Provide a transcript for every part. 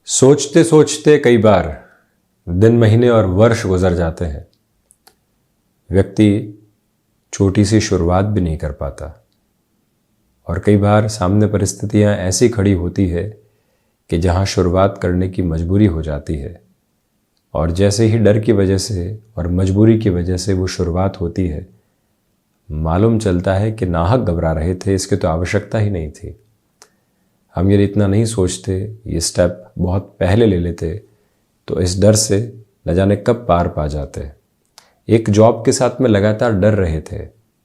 सोचते सोचते कई बार दिन, महीने और वर्ष गुजर जाते हैं। व्यक्ति छोटी सी शुरुआत भी नहीं कर पाता और कई बार सामने परिस्थितियां ऐसी खड़ी होती है कि जहां शुरुआत करने की मजबूरी हो जाती है। और जैसे ही डर की वजह से और मजबूरी की वजह से वो शुरुआत होती है, मालूम चलता है कि नाहक घबरा रहे थे, इसकी तो आवश्यकता ही नहीं थी। हम यदि इतना नहीं सोचते, ये स्टेप बहुत पहले ले लेते, तो इस डर से न जाने कब पार पा जाते। एक जॉब के साथ में लगातार डर रहे थे,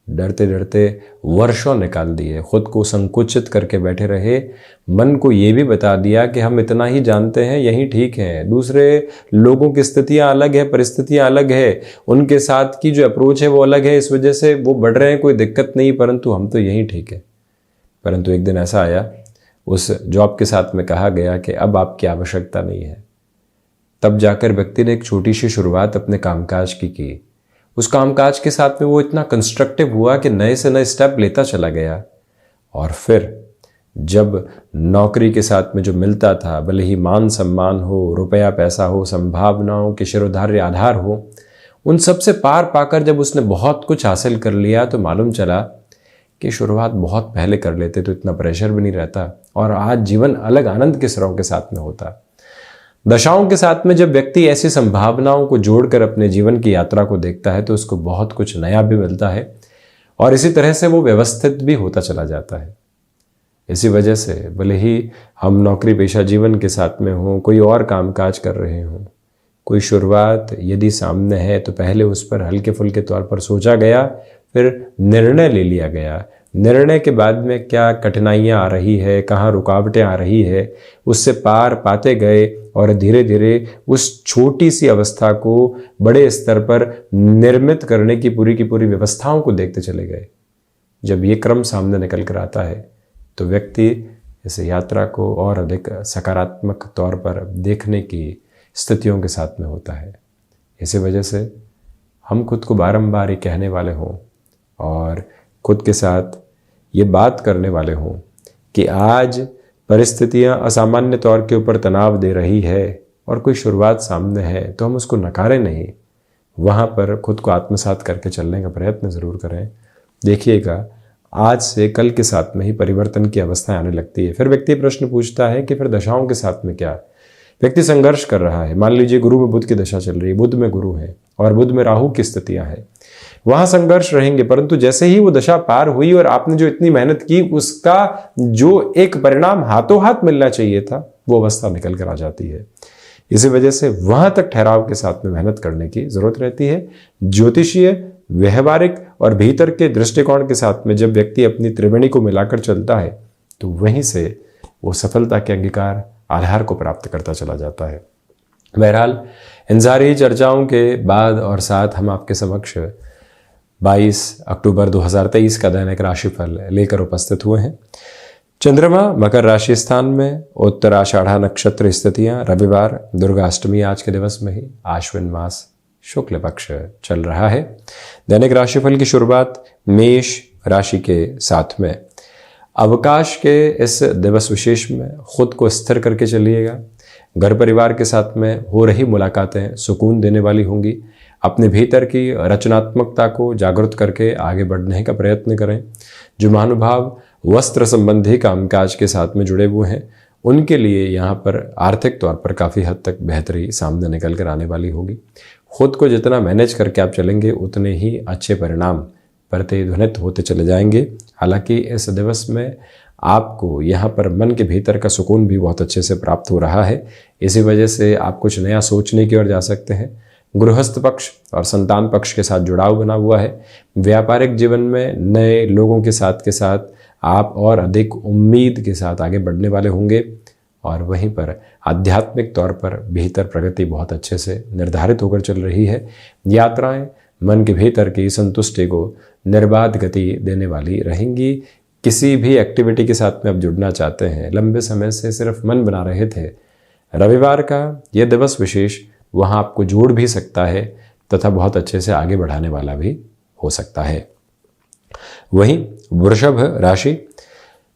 डरते डरते वर्षों निकाल दिए, खुद को संकुचित करके बैठे रहे, मन को ये भी बता दिया कि हम इतना ही जानते हैं, यही ठीक है, दूसरे लोगों की स्थितियां अलग है, परिस्थितियां अलग है, उनके साथ की जो अप्रोच है वो अलग है, इस वजह से वो बढ़ रहे हैं, कोई दिक्कत नहीं, परंतु हम तो यही ठीक है। परंतु एक दिन ऐसा आया, उस जॉब के साथ में कहा गया कि अब आपकी आवश्यकता नहीं है। तब जाकर व्यक्ति ने एक छोटी सी शुरुआत अपने कामकाज की। उस कामकाज के साथ में वो इतना कंस्ट्रक्टिव हुआ कि नए से नए स्टेप लेता चला गया। और फिर जब नौकरी के साथ में जो मिलता था, भले ही मान सम्मान हो, रुपया पैसा हो, संभावनाओं के शिरोधार्य आधार हो, उन सब से पार पाकर जब उसने बहुत कुछ हासिल कर लिया, तो मालूम चला कि शुरुआत बहुत पहले कर लेते तो इतना प्रेशर भी नहीं रहता और आज जीवन अलग आनंद के सिरों के साथ में होता। दशाओं के साथ में जब व्यक्ति ऐसी संभावनाओं को जोड़कर अपने जीवन की यात्रा को देखता है, तो उसको बहुत कुछ नया भी मिलता है और इसी तरह से वो व्यवस्थित भी होता चला जाता है। इसी वजह से भले ही हम नौकरी पेशा जीवन के साथ में हों, कोई और कामकाज कर रहे हों, कोई शुरुआत यदि सामने है तो पहले उस पर हल्के फुल्के तौर पर सोचा गया, फिर निर्णय ले लिया गया। निर्णय के बाद में क्या कठिनाइयाँ आ रही है, कहाँ रुकावटें आ रही है, उससे पार पाते गए और धीरे धीरे उस छोटी सी अवस्था को बड़े स्तर पर निर्मित करने की पूरी व्यवस्थाओं को देखते चले गए। जब ये क्रम सामने निकल कर आता है तो व्यक्ति इस यात्रा को और अधिक सकारात्मक तौर पर देखने की स्थितियों के साथ में होता है। इसी वजह से हम खुद को बारंबार ये कहने वाले हों और खुद के साथ ये बात करने वाले हों कि आज परिस्थितियां असामान्य तौर के ऊपर तनाव दे रही है और कोई शुरुआत सामने है, तो हम उसको नकारें नहीं, वहाँ पर खुद को आत्मसात करके चलने का प्रयत्न ज़रूर करें। देखिएगा, आज से कल के साथ में ही परिवर्तन की अवस्था आने लगती है। फिर व्यक्ति प्रश्न पूछता है कि फिर दशाओं के साथ में क्या? व्यक्ति संघर्ष कर रहा है। मान लीजिए गुरु में बुध की दशा चल रही है, बुध में गुरु है और बुध में राहु की स्थितियां हैं, वहां संघर्ष रहेंगे। परंतु जैसे ही वो दशा पार हुई और आपने जो इतनी मेहनत की, उसका जो एक परिणाम हाथों हाथ मिलना चाहिए था, वो अवस्था निकल कर आ जाती है। इसी वजह से वहां तक ठहराव के साथ में मेहनत करने की जरूरत रहती है। ज्योतिषीय, व्यवहारिक और भीतर के दृष्टिकोण के साथ में जब व्यक्ति अपनी त्रिवेणी को मिलाकर चलता है, तो वहीं से वो सफलता के अंगीकार आधार को प्राप्त करता चला जाता है। बहरहाल, इन सारी चर्चाओं के बाद और साथ हम आपके समक्ष 22 अक्टूबर 2023 का दैनिक राशिफल लेकर उपस्थित हुए हैं। चंद्रमा मकर राशि स्थान में, उत्तराषाढ़ा नक्षत्र स्थितियां, रविवार, दुर्गाष्टमी आज के दिवस में ही, आश्विन मास शुक्ल पक्ष चल रहा है। दैनिक राशिफल की शुरुआत मेष राशि के साथ में। अवकाश के इस दिवस विशेष में खुद को स्थिर करके चलिएगा। घर परिवार के साथ में हो रही मुलाकातें सुकून देने वाली होंगी। अपने भीतर की रचनात्मकता को जागृत करके आगे बढ़ने का प्रयत्न करें। जो महानुभाव वस्त्र संबंधी कामकाज के साथ में जुड़े हुए हैं, उनके लिए यहाँ पर आर्थिक तौर पर काफ़ी हद तक बेहतरी सामने निकल कर आने वाली होगी। खुद को जितना मैनेज करके आप चलेंगे, उतने ही अच्छे परिणाम प्रतिध्वनित होते चले जाएंगे। हालांकि इस दिवस में आपको यहाँ पर मन के भीतर का सुकून भी बहुत अच्छे से प्राप्त हो रहा है। इसी वजह से आप कुछ नया सोचने की ओर जा सकते हैं। गृहस्थ पक्ष और संतान पक्ष के साथ जुड़ाव बना हुआ है। व्यापारिक जीवन में नए लोगों के साथ आप और अधिक उम्मीद के साथ आगे बढ़ने वाले होंगे और वहीं पर आध्यात्मिक तौर पर भीतर प्रगति बहुत अच्छे से निर्धारित होकर चल रही है। यात्राएं मन के भीतर की संतुष्टि को निर्बाध गति देने वाली रहेंगी। किसी भी एक्टिविटी के साथ में आप जुड़ना चाहते हैं, लंबे समय से सिर्फ मन बना रहे थे, रविवार का यह दिवस विशेष वहाँ आपको जोड़ भी सकता है तथा बहुत अच्छे से आगे बढ़ाने वाला भी हो सकता है। वहीं वृषभ राशि,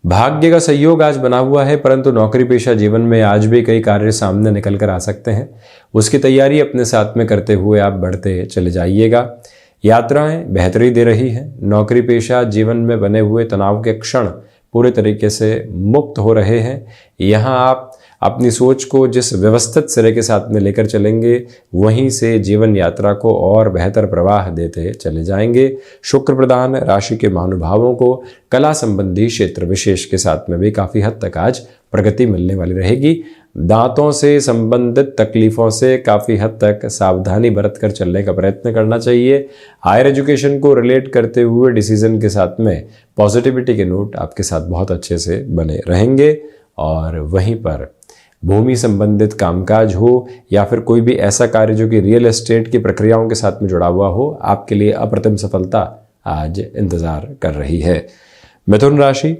भाग्य का सहयोग आज बना हुआ है, परंतु नौकरी पेशा जीवन में आज भी कई कार्य सामने निकल कर आ सकते हैं। उसकी तैयारी अपने साथ में करते हुए आप बढ़ते चले जाइएगा। यात्राएं बेहतरी दे रही हैं। नौकरी पेशा जीवन में बने हुए तनाव के क्षण पूरे तरीके से मुक्त हो रहे हैं। यहाँ आप अपनी सोच को जिस व्यवस्थित सिरे के साथ में लेकर चलेंगे, वहीं से जीवन यात्रा को और बेहतर प्रवाह देते चले जाएंगे। शुक्र प्रधान राशि के महानुभावों को कला संबंधी क्षेत्र विशेष के साथ में भी काफ़ी हद तक आज प्रगति मिलने वाली रहेगी। दांतों से संबंधित तकलीफों से काफ़ी हद तक सावधानी बरत कर चलने का प्रयत्न करना चाहिए। हायर एजुकेशन को रिलेट करते हुए डिसीजन के साथ में पॉजिटिविटी के नोट आपके साथ बहुत अच्छे से बने रहेंगे। और वहीं पर भूमि संबंधित कामकाज हो या फिर कोई भी ऐसा कार्य जो कि रियल एस्टेट की प्रक्रियाओं के साथ में जुड़ा हुआ हो, आपके लिए अप्रतिम सफलता आज इंतजार कर रही है। मिथुन राशि,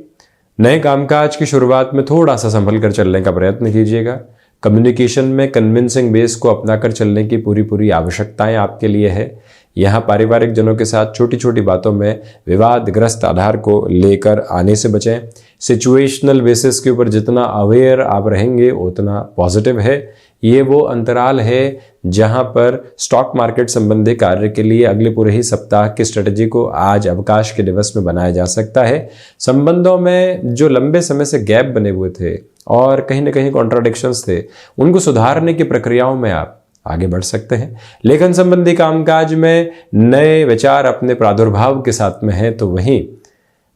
नए कामकाज की शुरुआत में थोड़ा सा संभल कर चलने का प्रयत्न कीजिएगा। कम्युनिकेशन में कन्विंसिंग बेस को अपनाकर चलने की पूरी आवश्यकताएं आपके लिए है। यहाँ पारिवारिक जनों के साथ छोटी छोटी बातों में विवादग्रस्त आधार को लेकर आने से बचें। सिचुएशनल बेसिस के ऊपर जितना अवेयर आप रहेंगे उतना पॉजिटिव है। ये वो अंतराल है जहां पर स्टॉक मार्केट संबंधी कार्य के लिए अगले पूरे ही सप्ताह की स्ट्रेटजी को आज अवकाश के दिवस में बनाया जा सकता है। संबंधों में जो लंबे समय से गैप बने हुए थे और कहीं ना कहीं कॉन्ट्राडिक्शंस थे, उनको सुधारने की प्रक्रियाओं में आप आगे बढ़ सकते हैं। लेखन संबंधी कामकाज में नए विचार अपने प्रादुर्भाव के साथ में है, तो वहीं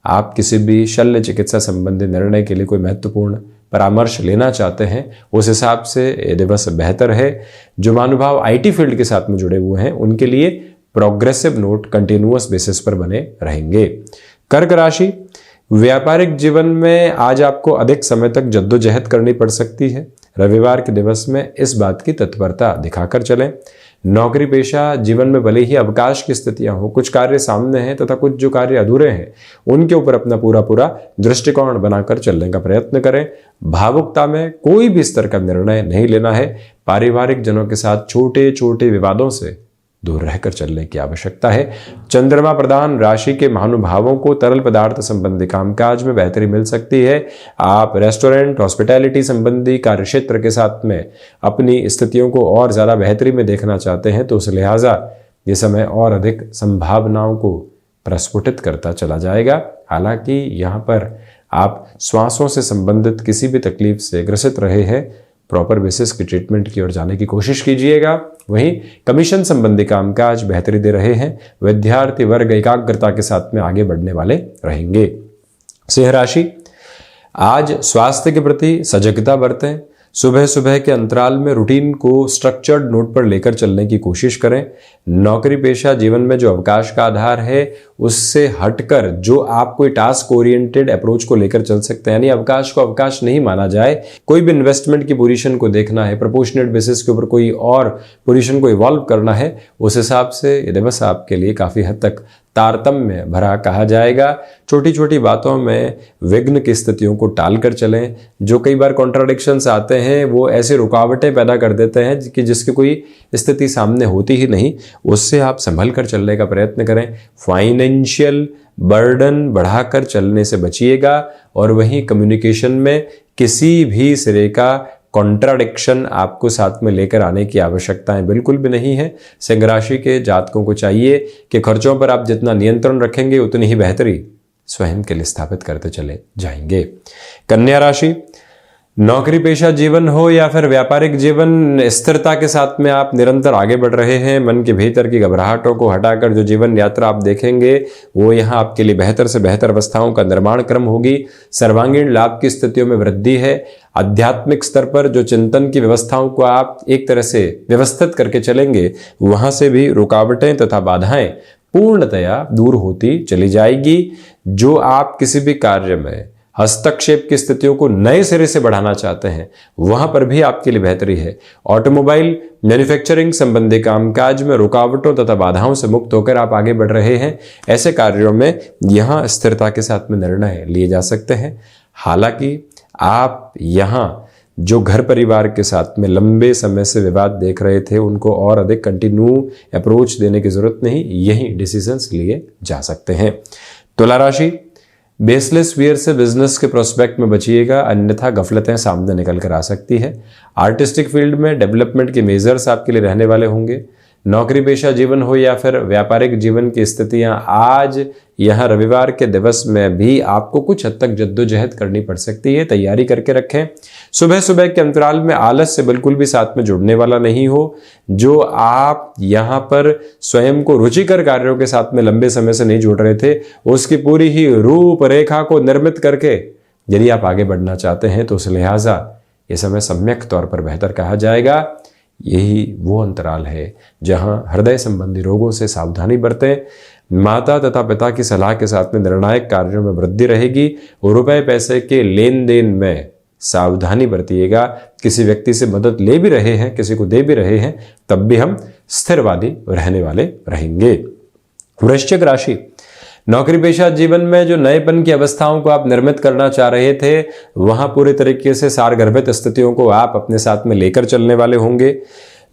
आप किसी भी शल्य चिकित्सा संबंधी निर्णय के लिए कोई महत्वपूर्ण परामर्श लेना चाहते हैं, उस हिसाब से ये दिवस बेहतर है। जो महानुभाव आईटी फील्ड के साथ में जुड़े हुए हैं, उनके लिए प्रोग्रेसिव नोट कंटिन्यूअस बेसिस पर बने रहेंगे। कर्क राशि, व्यापारिक जीवन में आज आपको अधिक समय तक जद्दोजहद करनी पड़ सकती है। रविवार के दिवस में इस बात की तत्परता दिखाकर चलें। नौकरी पेशा जीवन में भले ही अवकाश की स्थितियां हो, कुछ कार्य सामने हैं तथा कुछ जो कार्य अधूरे हैं उनके ऊपर अपना पूरा दृष्टिकोण बनाकर चलने का प्रयत्न करें। भावुकता में कोई भी स्तर का निर्णय नहीं लेना है। पारिवारिक जनों के साथ छोटे छोटे विवादों से दूर रहकर चलने की आवश्यकता है। चंद्रमा प्रधान राशि के महानुभावों को तरल पदार्थ संबंधी कामकाज में बेहतरी मिल सकती है। आप रेस्टोरेंट, हॉस्पिटैलिटी संबंधी कार्यक्षेत्र के साथ में अपनी स्थितियों को और ज़्यादा बेहतरी में देखना चाहते हैं, तो उस लिहाजा ये समय और अधिक संभावनाओं को प्रस्फुटित करता चला जाएगा। हालांकि यहाँ पर आप श्वासों से संबंधित किसी भी तकलीफ से ग्रसित रहे हैं, प्रॉपर बेसिस की ट्रीटमेंट की ओर जाने की कोशिश कीजिएगा। वहीं कमीशन संबंधी कामकाज बेहतरी दे रहे हैं। विद्यार्थी वर्ग एकाग्रता के साथ में आगे बढ़ने वाले रहेंगे। सिंह राशि, आज स्वास्थ्य के प्रति सजगता बरतें। सुबह सुबह के अंतराल में रूटीन को स्ट्रक्चर्ड नोट पर लेकर चलने की कोशिश करें। नौकरी पेशा जीवन में जो अवकाश का आधार है, उससे हटकर जो आप कोई टास्क ओरिएंटेड अप्रोच को लेकर चल सकते हैं, यानी अवकाश को अवकाश नहीं माना जाए। कोई भी इन्वेस्टमेंट की पोजीशन को देखना है, प्रपोर्शनेट बेसिस के ऊपर कोई और पोजीशन को इवॉल्व करना है, उस हिसाब से ये दिवस आपके लिए काफ़ी हद तक तारतम्य भरा कहा जाएगा। छोटी छोटी बातों में विघ्न की स्थितियों को टालकर चलें। जो कई बार कॉन्ट्राडिक्शंस आते हैं, वो ऐसे रुकावटें पैदा कर देते हैं कि जिसकी कोई स्थिति सामने होती ही नहीं। उससे आप संभल कर चलने का प्रयत्न करें। फाइनेंशियल बर्डन बढ़ाकर चलने से बचिएगा। और वहीं कम्युनिकेशन में किसी भी सिरे का कॉन्ट्राडिक्शन आपको साथ में लेकर आने की आवश्यकताएं बिल्कुल भी नहीं है। सिंह राशि के जातकों को चाहिए कि खर्चों पर आप जितना नियंत्रण रखेंगे, उतनी ही बेहतरी स्वयं के लिए स्थापित करते चले जाएंगे। कन्या राशि, नौकरी पेशा जीवन हो या फिर व्यापारिक जीवन, स्थिरता के साथ में आप निरंतर आगे बढ़ रहे हैं। मन के भीतर की घबराहटों को हटाकर जो जीवन यात्रा आप देखेंगे, वो यहाँ आपके लिए बेहतर से बेहतर अवस्थाओं का निर्माण क्रम होगी। सर्वांगीण लाभ की स्थितियों में वृद्धि है। आध्यात्मिक स्तर पर जो चिंतन की व्यवस्थाओं को आप एक तरह से व्यवस्थित करके चलेंगे, वहां से भी रुकावटें तथा बाधाएं पूर्णतया दूर होती चली जाएगी। जो आप किसी भी कार्य में हस्तक्षेप की स्थितियों को नए सिरे से बढ़ाना चाहते हैं, वहां पर भी आपके लिए बेहतरी है। ऑटोमोबाइल मैन्युफैक्चरिंग संबंधी कामकाज में रुकावटों तथा बाधाओं से मुक्त होकर आप आगे बढ़ रहे हैं। ऐसे कार्यों में यहां स्थिरता के साथ में निर्णय लिए जा सकते हैं। हालांकि आप यहां जो घर परिवार के साथ में लंबे समय से विवाद देख रहे थे, उनको और अधिक कंटिन्यू अप्रोच देने की जरूरत नहीं, यही डिसीजंस लिए जा सकते हैं। तुला राशि, बेसलेस फियर से बिजनेस के प्रोस्पेक्ट में बचिएगा, अन्यथा गफलतें सामने निकल कर आ सकती है। आर्टिस्टिक फील्ड में डेवलपमेंट के मेजर्स आपके लिए रहने वाले होंगे। नौकरी पेशा जीवन हो या फिर व्यापारिक जीवन की स्थितियां, आज यहां रविवार के दिवस में भी आपको कुछ हद तक जद्दोजहद करनी पड़ सकती है, तैयारी करके रखें। सुबह सुबह के अंतराल में आलस से बिल्कुल भी साथ में जुड़ने वाला नहीं हो। जो आप यहां पर स्वयं को रुचिकर कार्यों के साथ में लंबे समय से नहीं जुड़ रहे थे, उसकी पूरी ही रूपरेखा को निर्मित करके यदि आप आगे बढ़ना चाहते हैं तो उस लिहाजा ये समय सम्यक तौर पर बेहतर कहा जाएगा। यही वो अंतराल है जहां हृदय संबंधी रोगों से सावधानी बरतें। माता तथा पिता की सलाह के साथ में निर्णायक कार्यों में वृद्धि रहेगी। रुपए पैसे के लेन देन में सावधानी बरतिएगा। किसी व्यक्ति से मदद ले भी रहे हैं, किसी को दे भी रहे हैं, तब भी हम स्थिरवादी रहने वाले रहेंगे। वृश्चिक राशि, नौकरी पेशा जीवन में जो नएपन की अवस्थाओं को आप निर्मित करना चाह रहे थे, वहां पूरे तरीके से सारगर्भित स्थितियों को आप अपने साथ में लेकर चलने वाले होंगे।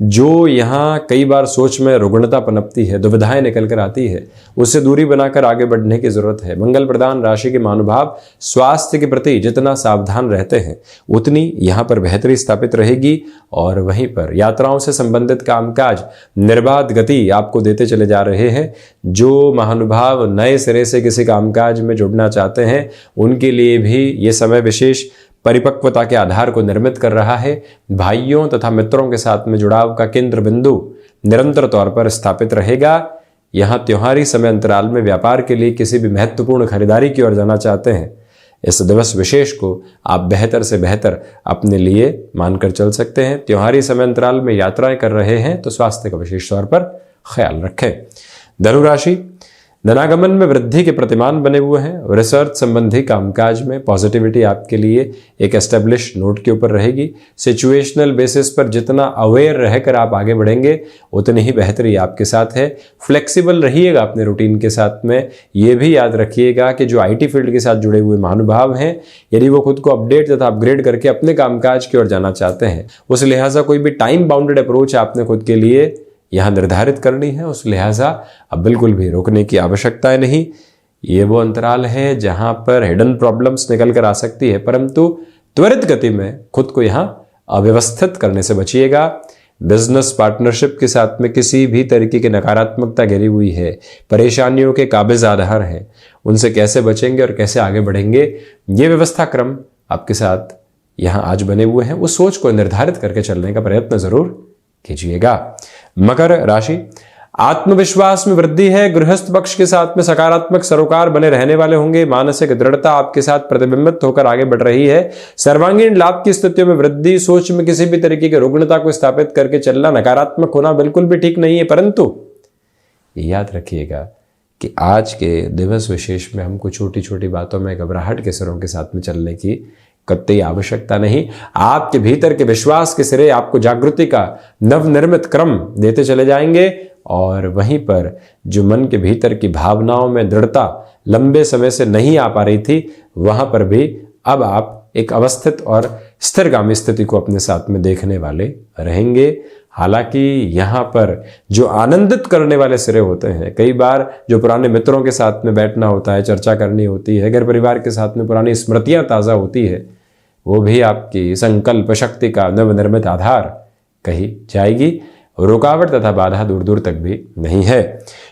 जो यहाँ कई बार सोच में रुग्णता पनपती है, दुविधाएं निकल कर आती है, उससे दूरी बनाकर आगे बढ़ने की जरूरत है। मंगल प्रदान राशि के महानुभाव स्वास्थ्य के प्रति जितना सावधान रहते हैं, उतनी यहाँ पर बेहतरी स्थापित रहेगी। और वहीं पर यात्राओं से संबंधित कामकाज निर्बाध गति आपको देते चले जा रहे हैं। जो महानुभाव नए सिरे से किसी कामकाज में जुड़ना चाहते हैं, उनके लिए भी ये समय विशेष परिपक्वता के आधार को निर्मित कर रहा है। भाइयों तथा मित्रों के साथ में जुड़ाव का केंद्र बिंदु निरंतर तौर पर स्थापित रहेगा। यहां त्योहारी समय अंतराल में व्यापार के लिए किसी भी महत्वपूर्ण खरीदारी की ओर जाना चाहते हैं, इस दिवस विशेष को आप बेहतर से बेहतर अपने लिए मानकर चल सकते हैं। त्योहारी समय अंतराल में यात्राएं कर रहे हैं तो स्वास्थ्य का विशेष तौर पर ख्याल रखें। धनुराशि, धनागमन में वृद्धि के प्रतिमान बने हुए हैं। रिसर्च संबंधी कामकाज में पॉजिटिविटी आपके लिए एक एस्टेब्लिश नोट के ऊपर रहेगी। सिचुएशनल बेसिस पर जितना अवेयर रहकर आप आगे बढ़ेंगे, उतनी ही बेहतरी आपके साथ है। फ्लेक्सिबल रहिएगा अपने रूटीन के साथ में। ये भी याद रखिएगा कि जो आईटी फील्ड के साथ जुड़े हुए महानुभाव हैं, यदि वो खुद को अपडेट तथा अपग्रेड करके अपने कामकाज की ओर जाना चाहते हैं, उस लिहाजा कोई भी टाइम बाउंडेड अप्रोच आपने खुद के लिए यहां निर्धारित करनी है, उस लिहाजा अब बिल्कुल भी रोकने की आवश्यकता है नहीं। ये वो अंतराल है जहां पर हिडन प्रॉब्लम्स निकल कर आ सकती है, परंतु त्वरित गति में खुद को यहां अव्यवस्थित करने से बचिएगा। बिजनेस पार्टनरशिप के साथ में किसी भी तरीके की नकारात्मकता घिरी हुई है, परेशानियों के काबिज आधार हैं, उनसे कैसे बचेंगे और कैसे आगे बढ़ेंगे, ये व्यवस्था क्रम आपके साथ यहां आज बने हुए हैं। उस सोच को निर्धारित करके चलने का प्रयत्न जरूर कीजिएगा। मकर राशि, आत्मविश्वास में वृद्धि है। गृहस्थ पक्ष के साथ में सकारात्मक सरोकार बने रहने वाले होंगे। मानसिक दृढ़ता आपके साथ प्रतिबिंबित होकर आगे बढ़ रही है। सर्वांगीण लाभ की स्थितियों में वृद्धि। सोच में किसी भी तरीके की रुग्णता को स्थापित करके चलना, नकारात्मक होना बिल्कुल भी ठीक नहीं है, परंतु ये याद रखिएगा कि आज के दिवस विशेष में हमको छोटी छोटी बातों में घबराहट के सिरों के साथ में चलने की कतई आवश्यकता नहीं। आपके भीतर के विश्वास के सिरे आपको जागृति का नवनिर्मित क्रम देते चले जाएंगे। और वहीं पर जो मन के भीतर की भावनाओं में दृढ़ता लंबे समय से नहीं आ पा रही थी, वहां पर भी अब आप एक अवस्थित और स्थिरगामी स्थिति को अपने साथ में देखने वाले रहेंगे। हालांकि यहाँ पर जो आनंदित करने वाले सिरे होते हैं, कई बार जो पुराने मित्रों के साथ में बैठना होता है, चर्चा करनी होती है, घर परिवार के साथ में पुरानी स्मृतियां ताज़ा होती है, वो भी आपकी संकल्प शक्ति का नवनिर्मित आधार कही जाएगी। रुकावट तथा बाधा दूर दूर तक भी नहीं है।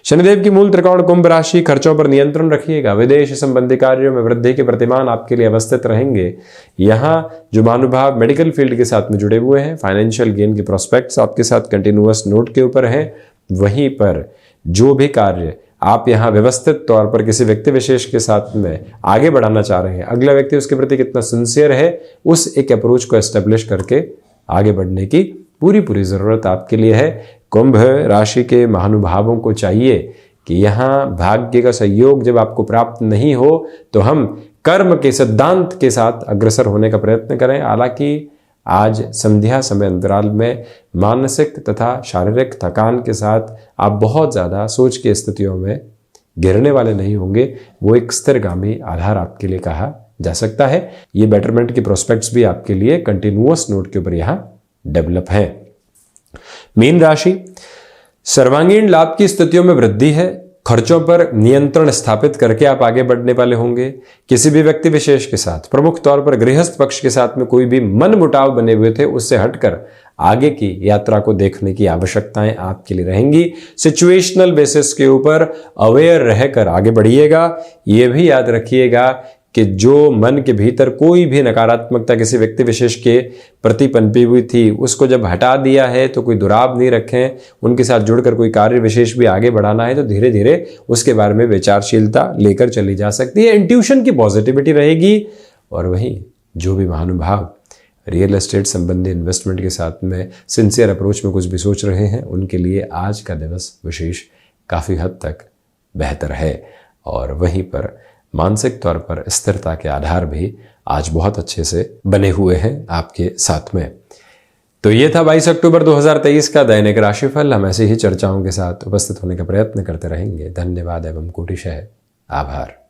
शनिदेव की मूल त्रिकोण कुंभ राशि, खर्चों पर नियंत्रण रखिएगा। विदेश संबंधी कार्यों में वृद्धि के प्रतिमान आपके लिए अवस्थित रहेंगे। यहाँ जो महानुभाव मेडिकल फील्ड के साथ में जुड़े हुए हैं, फाइनेंशियल गेन के प्रोस्पेक्ट्स आपके साथ कंटिन्यूअस नोट के ऊपर हैं। वहीं पर जो भी कार्य आप यहाँ व्यवस्थित तौर पर किसी व्यक्ति विशेष के साथ में आगे बढ़ाना चाह रहे हैं, अगला व्यक्ति उसके प्रति कितना सिंसियर है, उस एक अप्रोच को एस्टेब्लिश करके आगे बढ़ने की पूरी जरूरत आपके लिए है। कुंभ राशि के महानुभावों को चाहिए कि यहाँ भाग्य का सहयोग जब आपको प्राप्त नहीं हो तो हम कर्म के सिद्धांत के साथ अग्रसर होने का प्रयत्न करें। हालांकि आज संध्या समय अंतराल में मानसिक तथा शारीरिक थकान के साथ आप बहुत ज़्यादा सोच की स्थितियों में गिरने वाले नहीं होंगे। वो एक स्थिरगामी आधार आपके लिए कहा जा सकता है। ये बेटरमेंट की प्रोस्पेक्ट्स भी आपके लिए कंटिन्यूअस नोट के ऊपर यहाँ डेवलप है। मीन राशि, सर्वांगीण लाभ की स्थितियों में वृद्धि है। खर्चों पर नियंत्रण स्थापित करके आप आगे बढ़ने वाले होंगे। किसी भी व्यक्ति विशेष के साथ, प्रमुख तौर पर गृहस्थ पक्ष के साथ में कोई भी मनमुटाव बने हुए थे, उससे हटकर आगे की यात्रा को देखने की आवश्यकताएं आपके लिए रहेंगी। सिचुएशनल बेसिस के ऊपर अवेयर रहकर आगे बढ़िएगा। यह भी याद रखिएगा कि जो मन के भीतर कोई भी नकारात्मकता किसी व्यक्ति विशेष के प्रति पनपी हुई थी, उसको जब हटा दिया है तो कोई दुराव नहीं रखें। उनके साथ जुड़कर कोई कार्य विशेष भी आगे बढ़ाना है तो धीरे धीरे उसके बारे में विचारशीलता लेकर चली जा सकती है। इंट्यूशन की पॉजिटिविटी रहेगी। और वहीं जो भी महानुभाव रियल एस्टेट संबंधी इन्वेस्टमेंट के साथ में सिंसियर अप्रोच में कुछ भी सोच रहे हैं, उनके लिए आज का दिवस विशेष काफ़ी हद तक बेहतर है। और वहीं पर मानसिक तौर पर स्थिरता के आधार भी आज बहुत अच्छे से बने हुए हैं आपके साथ में। तो ये था 22 अक्टूबर 2023 का दैनिक राशिफल। हम ऐसी ही चर्चाओं के साथ उपस्थित होने का प्रयत्न करते रहेंगे। धन्यवाद एवं कोटिशः आभार।